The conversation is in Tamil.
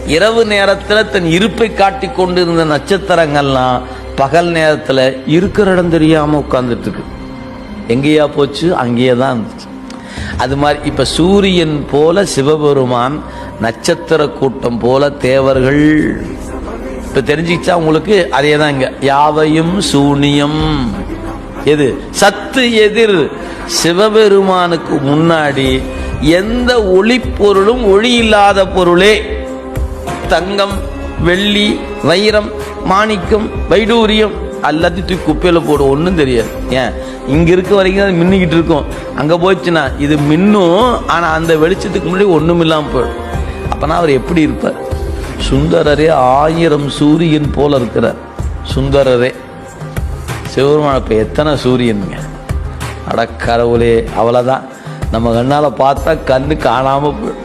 இரவு நேரத்தில் தன் இருப்பை காட்டி கொண்டிருந்த நட்சத்திரங்கள்லாம் பகல் நேரத்தில் இருக்கிற இடம் தெரியாம உட்கார்ந்துட்டு இருக்கு. எங்கேயா போச்சு? அங்கேயே தான் இருந்துச்சு. அது மாதிரி இப்ப சூரியன் போல சிவபெருமான், நட்சத்திர கூட்டம் போல தேவர்கள். இப்ப தெரிஞ்சுச்சா உங்களுக்கு? அதே தான் இங்க யாவையும் சூனியம். எது சத்து எதிர்? சிவபெருமானுக்கு முன்னாடி எந்த ஒளி பொருளும் ஒளி இல்லாத பொருளே. தங்கம், வெள்ளி, வைரம், மாணிக்கம், வைடூரியம் எல்லாத்தையும் தூக்கி குப்பையில போடும், ஒன்றும் தெரியாது. ஏன்? இங்க இருக்க வரைக்கும் அது மின்னிக்கிட்டு இருக்கும். அங்க போச்சுன்னா இது மின்னும், ஆனா அந்த வெளிச்சத்துக்கு முன்னாடி ஒண்ணும் இல்லாம போயிடும். அப்பனா அவர் எப்படி இருப்பார்? சுந்தரரே 1000 சூரியன் போல இருக்கிறார். சுந்தரரே சிவபெருமான இப்ப எத்தனை சூரியனுங்க? அடக்கடவுளே, அவ்வளவுதான். நம்ம கண்ணால பார்த்தா கண்ணு காணாம போயிடும்.